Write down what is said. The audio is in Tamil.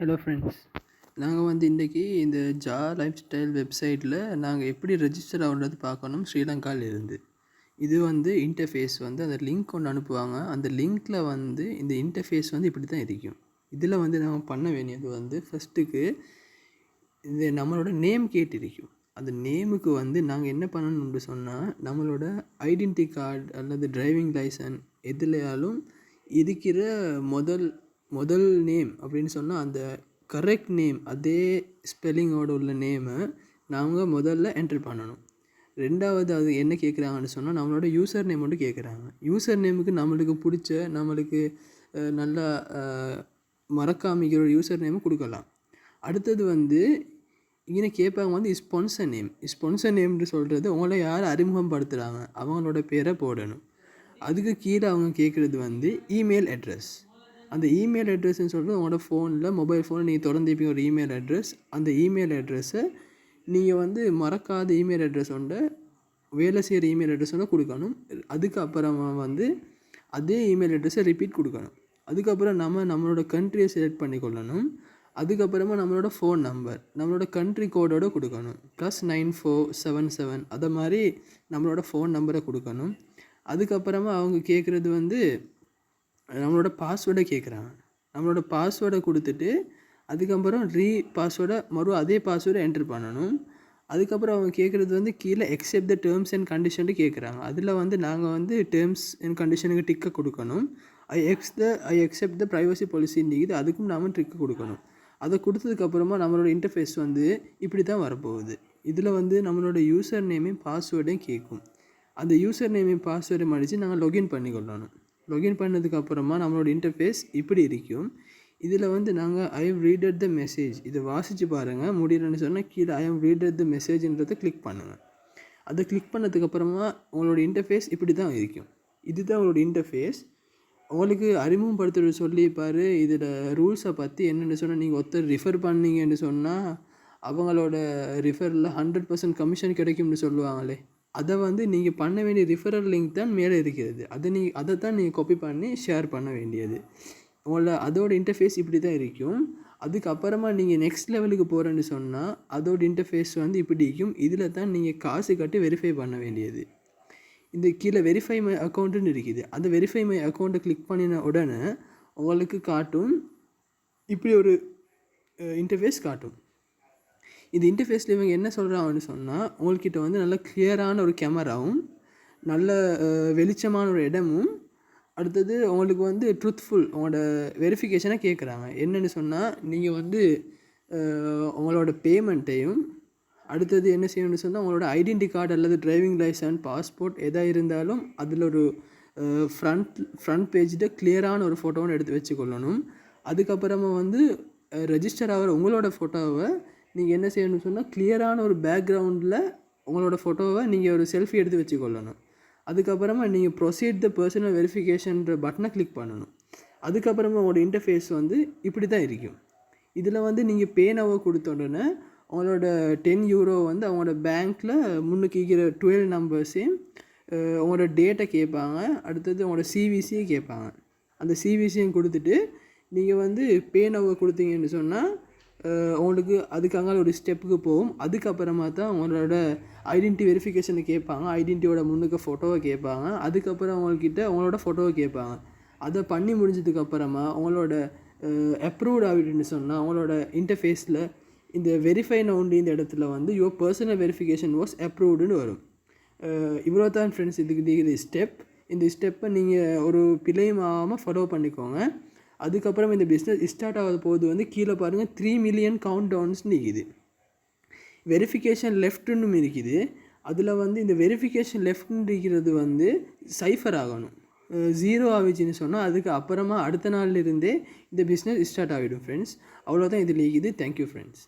ஹலோ ஃப்ரெண்ட்ஸ், நாங்கள் வந்து இன்றைக்கி இந்த ஜா லைஃப் ஸ்டைல் வெப்சைட்டில் நாங்கள் எப்படி ரெஜிஸ்டர் ஆகுறது பார்க்கணும். ஸ்ரீலங்காவில் இருந்து இது வந்து இன்டர்ஃபேஸ் வந்து அந்த லிங்க் ஒன்று அனுப்புவாங்க. அந்த லிங்க்கில் வந்து இந்த இன்டர்ஃபேஸ் வந்து இப்படி தான் இருக்கும். இதில் வந்து நம்ம பண்ண வேண்டியது வந்து ஃபஸ்ட்டுக்கு இந்த நம்மளோட நேம் கேட்டிருக்கும். அந்த நேமுக்கு வந்து நாங்கள் என்ன பண்ணணும்னு சொன்னால், நம்மளோட ஐடென்டி கார்டு அல்லது டிரைவிங் லைசன்ஸ் எதுலையாலும் இருக்கிற முதல் நேம் அப்படின்னு சொன்னால் அந்த கரெக்ட் நேம் அதே ஸ்பெல்லிங்கோடு உள்ள நேமை நாங்கள் முதல்ல என்ட்ரு பண்ணணும். ரெண்டாவது அது என்ன கேட்குறாங்கன்னு சொன்னால், நம்மளோட யூசர் நேம் மட்டும் கேட்குறாங்க. யூசர் நேமுக்கு நம்மளுக்கு பிடிச்ச நம்மளுக்கு நல்லா மறக்காமிக்கிற ஒரு யூசர் நேமை கொடுக்கலாம். அடுத்தது வந்து இங்கே கேட்பாங்க வந்து ஸ்பான்சர் நேம்னு சொல்கிறது உங்களை யார் அறிமுகப்படுத்துகிறாங்க அவங்களோட பேரை போடணும். அதுக்கு கீழே அவங்க கேட்குறது வந்து இமெயில் அட்ரஸ். அந்த இமெயில் அட்ரஸ்ன்னு சொல்கிறது உங்களோட ஃபோனில் மொபைல் ஃபோனில் நீங்கள் திறந்துப்பீங்க ஒரு இமெயில் அட்ரஸ். அந்த இமெயில் அட்ரஸை நீங்கள் வந்து மறக்காத இமெயில் அட்ரஸ் ஒன்று வேலை செய்கிற இமெயில் அட்ரஸ் ஒன்று கொடுக்கணும். அதுக்கப்புறமா வந்து அதே இமெயில் அட்ரஸை ரிப்பீட் கொடுக்கணும். அதுக்கப்புறம் நம்மளோட கண்ட்ரியை செலக்ட் பண்ணிக்கொள்ளணும். அதுக்கப்புறமா நம்மளோட ஃபோன் நம்பர் நம்மளோட கண்ட்ரி கோடோடு கொடுக்கணும். +9477 அதை மாதிரி நம்மளோட ஃபோன் நம்பரை கொடுக்கணும். அதுக்கப்புறமா அவங்க கேட்குறது வந்து நம்மளோட பாஸ்வேர்டை கேட்குறாங்க. நம்மளோட பாஸ்வேர்டை கொடுத்துட்டு அதுக்கப்புறம் பாஸ்வேர்டை அதே பாஸ்வேர்டை என்ட்ரு பண்ணணும். அதுக்கப்புறம் அவங்க கேட்குறது வந்து கீழே except the terms and condition கேட்குறாங்க. அதில் வந்து நாங்கள் வந்து டேர்ம்ஸ் அண்ட் கண்டிஷனுக்கு டிக்கை கொடுக்கணும். ஐ எக்ஸெப்ட் த ப்ரைவசி பாலிசின்னு அதுக்கும் நாம் டிக்கை கொடுக்கணும். அதை கொடுத்ததுக்கப்புறமா நம்மளோட இன்டர்ஃபேஸ் வந்து இப்படி தான் வரப்போகுது. இதில் வந்து நம்மளோட யூசர் நேமையும் பாஸ்வேர்டையும் கேட்கும். அந்த யூசர் நேமையும் பாஸ்வேர்டை மடித்து நாங்கள் லொகின் பண்ணிக்கொள்ளணும். லொகின் பண்ணதுக்கப்புறமா நம்மளோட இன்டர்ஃபேஸ் இப்படி இருக்கும். இதில் வந்து நாங்கள் I have readed the message இதை வாசித்து பாருங்கள். முடியலன்னு சொன்னால் கீழே ஐ ஹவ் ரீடட் த மெசேஜ்ன்றதை கிளிக் பண்ணுங்கள். அதை கிளிக் பண்ணதுக்கப்புறமா உங்களோட இன்டர்ஃபேஸ் இப்படி தான் இருக்கும். இதுதான் உங்களோட இன்டர்ஃபேஸ். உங்களுக்கு அறிமுகப்படுத்துறது சொல்லிப்பார். இதில் ரூல்ஸை பற்றி என்னென்னு சொன்னால், நீங்கள் ஒருத்தர் ரிஃபர் பண்ணீங்கன்னு சொன்னால் அவங்களோட ரிஃபரில் 100% கமிஷன் கிடைக்கும்னு சொல்லுவாங்களே, அதை வந்து நீங்கள் பண்ண வேண்டிய ரிஃபரல் லிங்க் தான் மேலே இருக்கிறது. அதை தான் நீங்கள் காப்பி பண்ணி ஷேர் பண்ண வேண்டியது. அதோட இன்டர்ஃபேஸ் இப்படி தான் இருக்கும். அதுக்கப்புறமா நீங்கள் நெக்ஸ்ட் லெவலுக்கு போகிறேன்னு சொன்னால் அதோட இன்டர்ஃபேஸ் வந்து இப்படி இருக்கும். இதில் தான் நீங்கள் காசு கட்டி வெரிஃபை பண்ண வேண்டியது. இந்த கீழே வெரிஃபை மை அக்கௌண்ட்டுன்னு இருக்குது. அந்த வெரிஃபை மை அக்கௌண்ட்டை கிளிக் பண்ணின உடனே உங்களுக்கு காட்டும் இப்படி ஒரு இன்டர்ஃபேஸ் காட்டும். இந்த இன்டர்ஃபேஸில் இவங்க என்ன சொல்கிறாங்கன்னு சொன்னால், உங்கள்கிட்ட வந்து நல்ல கிளியரான ஒரு கேமராவும் நல்ல வெளிச்சமான ஒரு இடமும், அடுத்தது உங்களுக்கு வந்து ட்ரூத்ஃபுல் உங்களோட வெரிஃபிகேஷனை கேட்குறாங்க. என்னென்னு சொன்னால், நீங்கள் வந்து உங்களோட பேமெண்ட்டையும் அடுத்தது என்ன செய்யணும்னு சொன்னால் உங்களோட ஐடென்டி கார்டு அல்லது டிரைவிங் லைசன்ஸ் பாஸ்போர்ட் எதாக இருந்தாலும் அதில் ஒரு ஃப்ரண்ட் பேஜில் கிளியரான ஒரு ஃபோட்டோவை எடுத்து வச்சுக்கொள்ளணும். அதுக்கப்புறமா வந்து ரெஜிஸ்டர் ஆகிற உங்களோட ஃபோட்டோவை நீங்கள் என்ன செய்யணும்னு சொன்னால் கிளியரான ஒரு பேக்ரவுண்டில் உங்களோட ஃபோட்டோவை நீங்கள் ஒரு செல்ஃபி எடுத்து வச்சுக்கொள்ளணும். அதுக்கப்புறமா நீங்கள் ப்ரொசீட் த பர்சனல் வெரிஃபிகேஷன்ற பட்டனை கிளிக் பண்ணணும். அதுக்கப்புறமா உங்களோட இன்டர்ஃபேஸ் வந்து இப்படி தான் இருக்கும். இதில் வந்து நீங்கள் பேனாவை கொடுத்த உடனே உங்களோட €10 வந்து அவங்களோட பேங்க்கில் முன்னுக்கு இருக்கிற 12 நம்பர்ஸையும் உங்களோட டேட்டை கேட்பாங்க. அடுத்தது உங்களோட சிவிசியை கேட்பாங்க. அந்த சிவிசியும் கொடுத்துட்டு நீங்கள் வந்து பேனாவை கொடுத்தீங்கன்னு சொன்னால் உங்களுக்கு அதுக்காக ஒரு ஸ்டெப்புக்கு போகும். அதுக்கப்புறமா தான் உங்களோட ஐடென்டி வெரிஃபிகேஷனை கேட்பாங்க. ஐடென்டியோட முன்னுக்கு ஃபோட்டோவை கேட்பாங்க. அதுக்கப்புறம் உங்களோட ஃபோட்டோவை கேட்பாங்க. அதை பண்ணி முடிஞ்சதுக்கப்புறமா உங்களோட அப்ரூவ்ட் ஆகிட்டுன்னு சொன்னால் உங்களோட இன்டர்ஃபேஸில் இந்த வெரிஃபை நவுண்டு இந்த இடத்துல வந்து யுவர் பர்சனல் வெரிஃபிகேஷன் வாஸ் அப்ரூவ்டுன்னு வரும். இவ்வளோ தான் ஃப்ரெண்ட்ஸ் இதுக்கு ஸ்டெப். இந்த ஸ்டெப்பை நீங்கள் ஒரு பிழையும் ஆகாமல் ஃபாலோ பண்ணிக்கோங்க. அதுக்கப்புறம் இந்த பிஸ்னஸ் ஸ்டார்ட் ஆகாத போது வந்து கீழே பாருங்கள் 3 மில்லியன் கவுண்ட் டவுன்ஸ்னு இருக்குது. வெரிஃபிகேஷன் லெஃப்ட்டுன்னு இருக்குது. அதில் வந்து இந்த வெரிஃபிகேஷன் லெஃப்ட்னு இருக்கிறது வந்து சைஃபர் ஆகணும். 0 ஆகிடுச்சின்னு சொன்னால் அதுக்கு அப்புறமா அடுத்த நாள்லேருந்தே இந்த பிஸ்னஸ் ஸ்டார்ட் ஆகிடும் ஃப்ரெண்ட்ஸ். அவ்வளோதான் இதில் இருக்குது. Thank you friends.